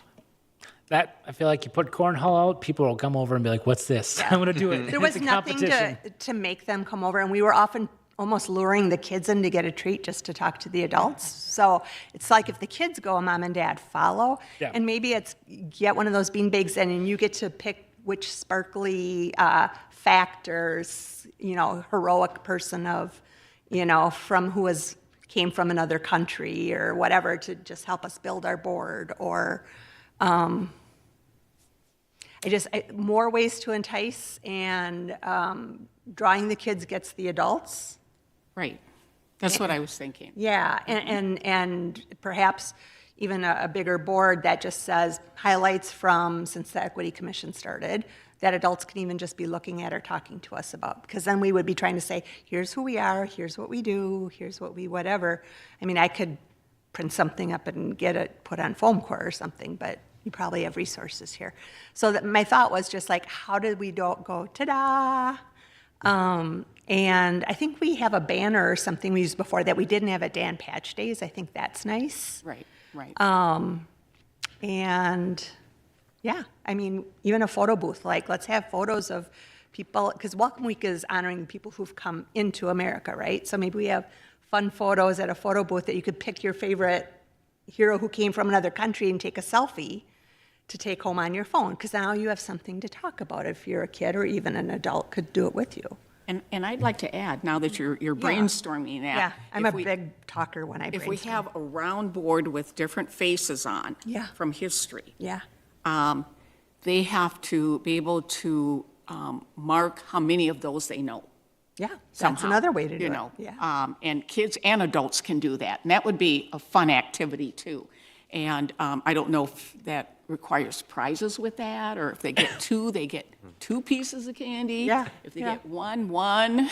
That, I feel like you put cornhole out, people will come over and be like, what's this? I'm going to do it. There was It's a nothing competition. to make them come over, and we were often almost luring the kids in to get a treat just to talk to the adults. So it's like if the kids go, mom and dad follow, Yeah. and maybe it's get one of those beanbags in and you get to pick which sparkly factors, heroic person of, from who came from another country or whatever to just help us build our board or more ways to entice and drawing the kids gets the adults. Right. That's what I was thinking. Yeah, and perhaps even a bigger board that just says highlights from since the Equity Commission started that adults can even just be looking at or talking to us about. Because then we would be trying to say, here's who we are, here's what we do, here's what we whatever. I mean, I could print something up and get it put on foam core or something, but you probably have resources here. So my thought was just like, how did we go, ta-da? And I think we have a banner or something we used before that we didn't have at Dan Patch Days. I think that's nice. Right, right. And yeah, I mean, even a photo booth, like let's have photos of people, because Welcome Week is honoring people who've come into America, right? So maybe we have fun photos at a photo booth that you could pick your favorite hero who came from another country and take a selfie to take home on your phone, because now you have something to talk about if you're a kid or even an adult could do it with you. And I'd like to add, now that you're brainstorming that. Yeah, I'm a if we- big talker when I If we brainstorm. have a round board with different faces on. Yeah. From history. Yeah, They have to be able to mark how many of those they know. yeah, that's Somehow, another way to do you it. know. Yeah. And kids and adults can do that, and that would be a fun activity too. And I don't know if that requires prizes with that, or if they get two, they get 2 pieces of candy. Yeah, If they yeah. get one.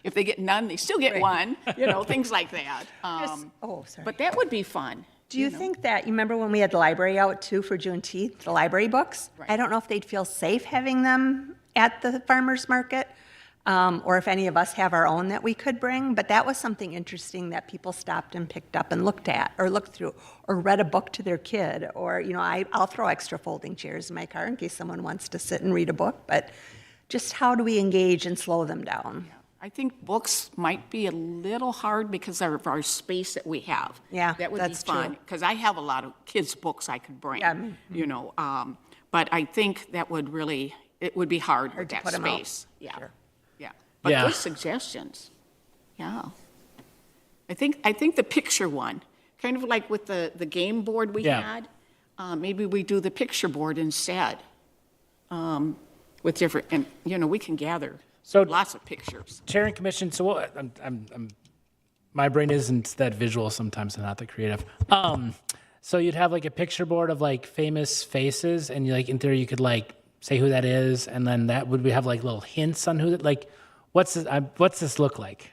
If they get none, they still get one, you know, things like that. Oh, sorry. But that would be fun. Do you think that, you remember when we had the library out too for Juneteenth, the library books? Right. I don't know if they'd feel safe having them at the farmer's market, or if any of us have our own that we could bring, but that was something interesting that people stopped and picked up and looked at, or looked through, or read a book to their kid, or, you know, I'll throw extra folding chairs in my car in case someone wants to sit and read a book, but just how do we engage and slow them down? I think books might be a little hard because of our space that we have. Yeah, That would that's be fun, true. because I have a lot of kids' books I could bring. Yeah, me- You know, but I think that would really, it would be hard with to that put 'em out. space. Yeah, Sure. yeah. But Yeah. good suggestions. Yeah. I think the picture one, kind of like with the game board we Yeah. had, maybe we do the picture board instead, with different, and, you know, we can gather So- lots of pictures. Chair and commission, so what, my brain isn't that visual sometimes and not that creative. So you'd have like a picture board of like famous faces, and you like, in theory, you could like say who that is, and then that would we have like little hints on who that, like, what's this look like?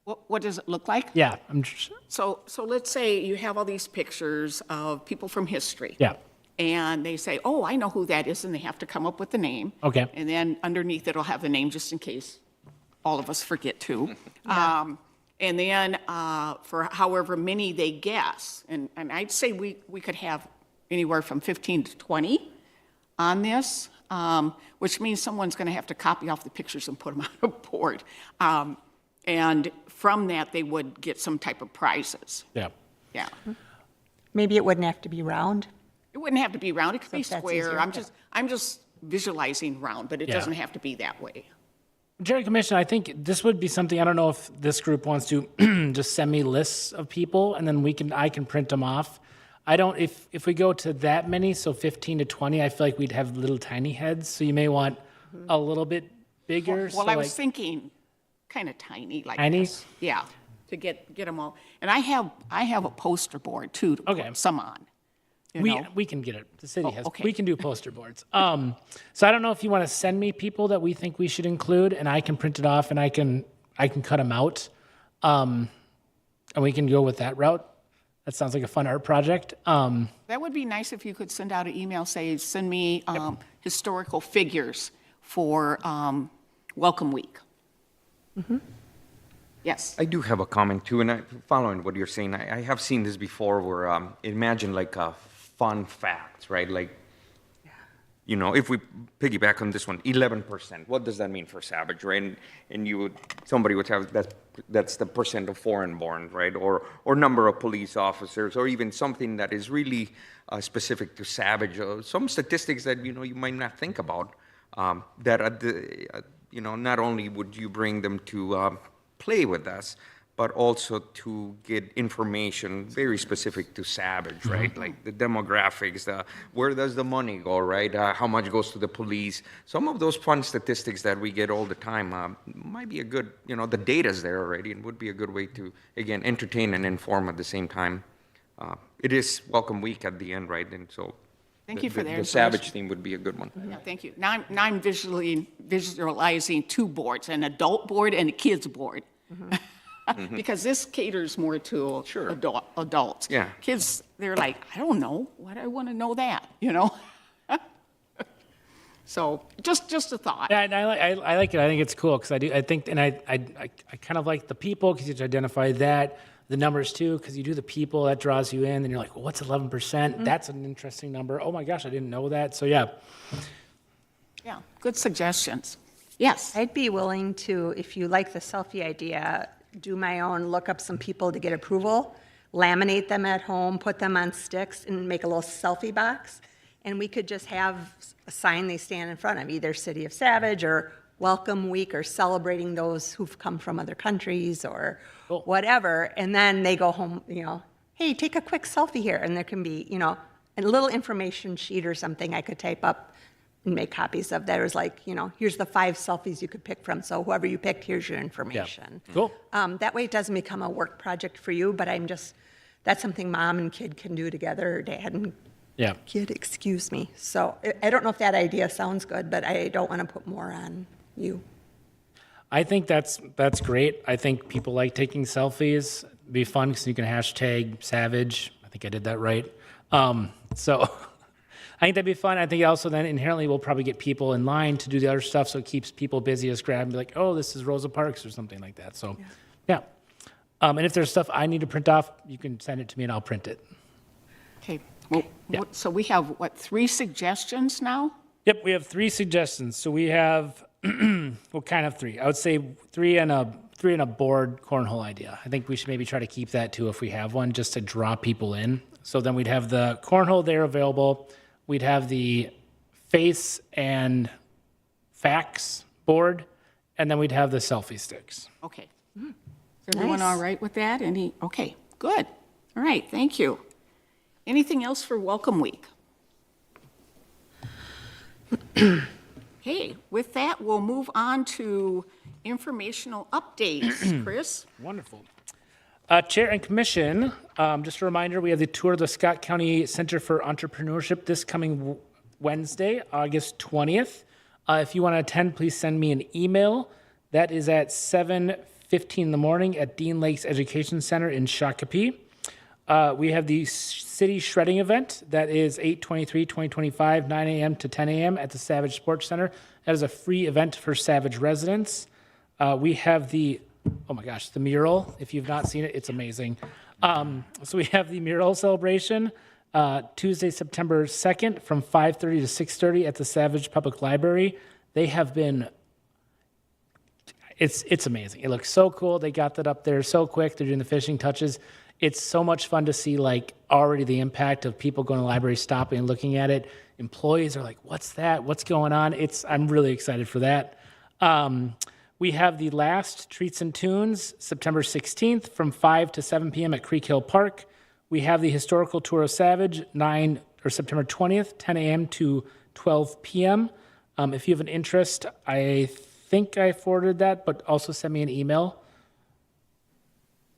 What does it look like? Yeah, I'm just, So let's say you have all these pictures of people from history. yeah, And they say, oh, I know who that is, and they have to come up with the name. Okay. And then underneath it'll have the name just in case all of us forget to. And then for however many they guess, and I'd say we could have anywhere from 15 to 20 on this, which means someone's going to have to copy off the pictures and put them on a board. And from that, they would get some type of prizes. yeah. Yeah. Maybe it wouldn't have to be round. It wouldn't have to be round, it could be if that's square. easier, I'm just visualizing round, but it Yeah. doesn't have to be that way. Chair and commission, I think this would be something, I don't know if this group wants to just send me lists of people, and then I can print them off. I don't, if we go to that many, so 15 to 20, I feel like we'd have little tiny heads, so you may want a little bit bigger. Well, so I was like- thinking kind of tiny like Tiny? this. Yeah, to get them all. And I have a poster board too to Okay. put some on. You know? We can get it. The city has. okay. We can do poster boards. So I don't know if you want to send me people that we think we should include, and I can print it off, and I can cut them out, and we can go with that route. That sounds like a fun art project. That would be nice if you could send out an email, say, send me historical figures for Welcome Week. Yes. I do have a comment too, and following what you're saying, I have seen this before where, imagine like fun facts, right? Like, you know, if we piggyback on this one, 11%, what does that mean for Savage, right? And somebody would have, that's the percent of foreign born, right? Or number of police officers, or even something that is really specific to Savage, some statistics that, you know, you might not think about, that, you know, not only would you bring them to play with us, but also to get information very specific to Savage, right? Like the demographics, where does the money go, right? How much goes to the police? Some of those fun statistics that we get all the time might be a good, you know, the data's there already, and would be a good way to, again, entertain and inform at the same time. It is Welcome Week at the end, right? And so Thank you for that the Savage information. theme would be a good one. Yeah, thank you. Now I'm visualizing 2 boards, an adult board and a kids board. Because this caters more to adults. Yeah. Kids, they're like, I don't know, why do I want to know that, you know? So just a thought. Yeah, and I like it. I think it's cool because I think, and I kind of like the people because you have to identify that. The numbers too, because you do the people, that draws you in, and you're like, well, what's 11%? That's an interesting number. Oh my gosh, I didn't know that. So yeah. Yeah, good suggestions. Yes. I'd be willing to, if you like the selfie idea, do my own, look up some people to get approval, laminate them at home, put them on sticks, and make a little selfie box. And we could just have a sign they stand in front of, either City of Savage or Welcome Week or celebrating those who've come from other countries or whatever. And then they go home, hey, take a quick selfie here. And there can be, a little information sheet or something I could type up and make copies of that. It was like, here's the 5 selfies you could pick from. So whoever you picked, here's your information. Cool. That way it doesn't become a work project for you, but that's something mom and kid can do together, or dad and Yeah. kid, excuse me. So I don't know if that idea sounds good, but I don't want to put more on you. I think that's great. I think people like taking selfies. It'd be fun because you can hashtag Savage. I think I did that right. So I think that'd be fun. I think also then inherently we'll probably get people in line to do the other stuff, so it keeps people busy as grab and be like, oh, this is Rosa Parks or something like that. So, yeah. And if there's stuff I need to print off, you can send it to me and I'll print it. Okay. Well, so we have, 3 suggestions now? Yep, we have 3 suggestions. So we have, well, kind of 3. I would say 3 and a board cornhole idea. I think we should maybe try to keep that too if we have one, just to draw people in. So then we'd have the cornhole there available. We'd have the face and facts board, and then we'd have the selfie sticks. Okay. Is everyone Nice. all right with that? Okay, good. All right, thank you. Anything else for Welcome Week? Okay, with that, we'll move on to informational updates. Chris? Wonderful. Chair and Commission, just a reminder, we have the tour of the Scott County Center for Entrepreneurship this coming Wednesday, August 20th. If you want to attend, please send me an email. That is at 7:15 in the morning at Dean Lakes Education Center in Shakopee. We have the City Shredding event. That is 8/23/2025, 9 a.m. to 10 a.m. at the Savage Sports Center. That is a free event for Savage residents. We have the mural. If you've not seen it, it's amazing. So we have the mural celebration Tuesday, September 2nd from 5:30 to 6:30 at the Savage Public Library. They have been, it's amazing. It looks so cool. They got that up there so quick. They're doing the finishing touches. It's so much fun to see already the impact of people going to the library, stopping and looking at it. Employees are like, what's that? What's going on? I'm really excited for that. We have the last Treats and Tunes, September 16th from 5 to 7 p.m. at Creek Hill Park. We have the Historical Tour of Savage, September 20th, 10 a.m. to 12 p.m. If you have an interest, I think I forwarded that, but also send me an email.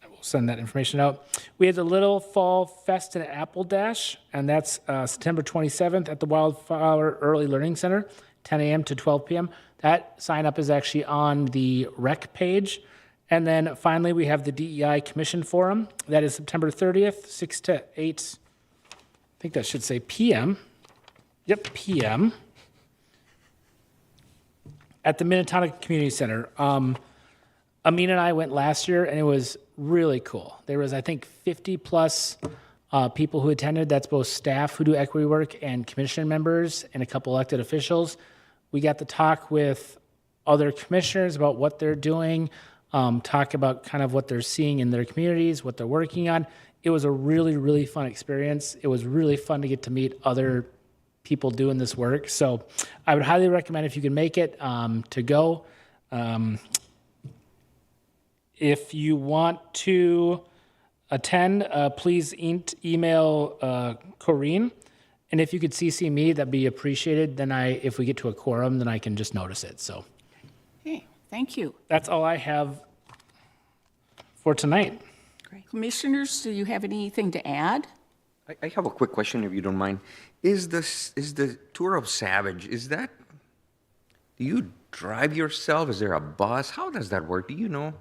I will send that information out. We have the Little Fall Fest and Apple Dash, and that's September 27th at the Wildflower Early Learning Center, 10 a.m. to 12 p.m. That sign up is actually on the rec page. And then finally, we have the DEI Commission Forum. That is September 30th, 6 to 8. I think that should say PM. Yep, PM. At the Minnetonka Community Center. Amin and I went last year, and it was really cool. There was, I think, 50 plus people who attended. That's both staff who do equity work and commission members and a couple elected officials. We got to talk with other commissioners about what they're doing, talk about kind of what they're seeing in their communities, what they're working on. It was a really, really fun experience. It was really fun to get to meet other people doing this work. So I would highly recommend, if you can make it, to go. If you want to attend, please email Corrine. And if you could CC me, that'd be appreciated. Then if we get to a quorum, then I can just notice it. So Okay, thank you. that's all I have for tonight. Commissioners, do you have anything to add? I have a quick question, if you don't mind. Is the Tour of Savage, do you drive yourself? Is there a bus? How does that work? Do you know?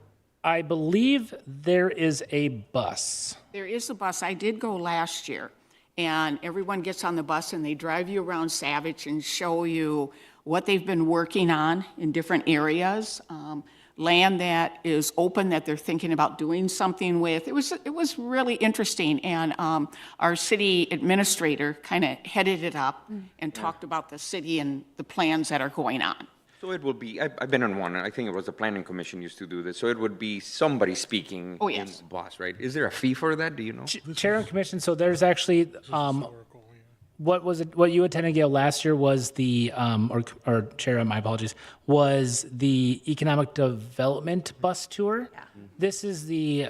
I believe there is a bus. There is a bus. I did go last year, and everyone gets on the bus and they drive you around Savage and show you what they've been working on in different areas, land that is open that they're thinking about doing something with. It was really interesting, and our city administrator kind of headed it up and talked about the city and the plans that are going on. So it will be, I've been on one, I think it was the planning commission used to do this, so it would be somebody speaking. Oh, yes. in Boss, right? Is there a fee for that, do you know? Chair and commission, so there's actually, what was it, what you attended, Gail, last year was the, or Chair, my apologies, was the Economic Development Bus Tour. This is the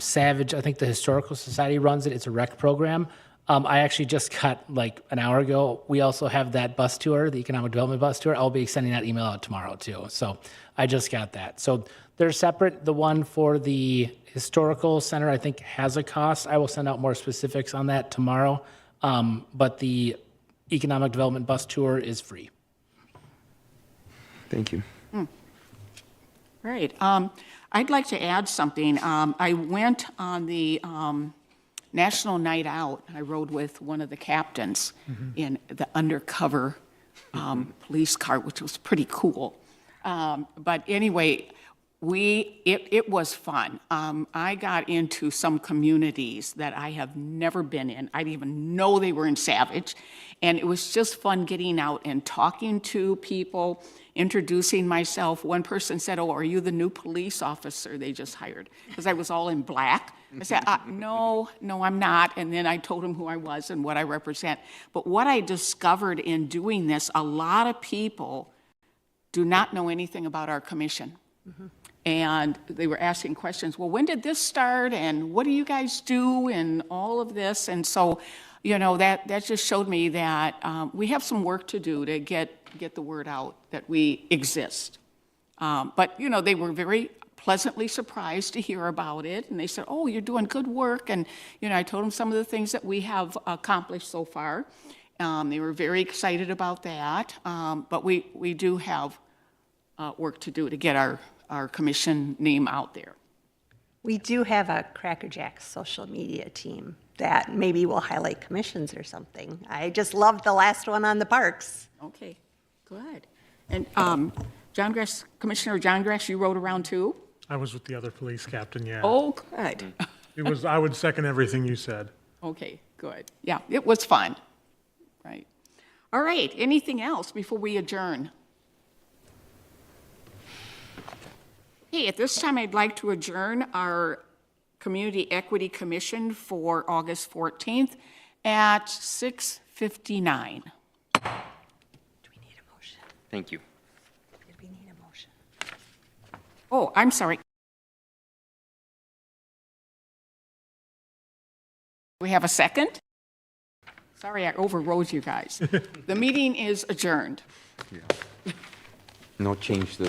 Savage, I think the Historical Society runs it, it's a rec program. I actually just got, like, an hour ago, we also have that bus tour, the Economic Development Bus Tour. I'll be sending that email out tomorrow, too. So I just got that. So they're separate. The one for the Historical Center, I think, has a cost. I will send out more specifics on that tomorrow. But the Economic Development Bus Tour is free. Thank you. Right. I'd like to add something. I went on the National Night Out. I rode with one of the captains in the undercover police car, which was pretty cool. But anyway, it was fun. I got into some communities that I have never been in. I didn't even know they were in Savage. And it was just fun getting out and talking to people, introducing myself. One person said, "Oh, are you the new police officer they just hired?" Because I was all in black. I said, no, I'm not. And then I told him who I was and what I represent. But what I discovered in doing this, a lot of people do not know anything about our commission. And they were asking questions, well, when did this start? And what do you guys do? And all of this. And so, you know, that just showed me that we have some work to do to get the word out that we exist. But, you know, they were very pleasantly surprised to hear about it. And they said, oh, you're doing good work. And, you know, I told them some of the things that we have accomplished so far. They were very excited about that. But we do have work to do to get our commission name out there. We do have a Cracker Jack social media team that maybe will highlight commissions or something. I just loved the last one on the parks. Okay, good. And Commissioner John Grass, you rode around too? I was with the other police captain, yeah. Oh, good. I would second everything you said. Okay, good. Yeah, it was fun. Right. All right, anything else before we adjourn? Hey, at this time, I'd like to adjourn our Community Equity Commission for August 14th at 6:59. Do we need a motion? Thank you. Did we need a motion? Oh, I'm sorry. We have a second? Sorry, I overrode you guys. The meeting is adjourned. No change to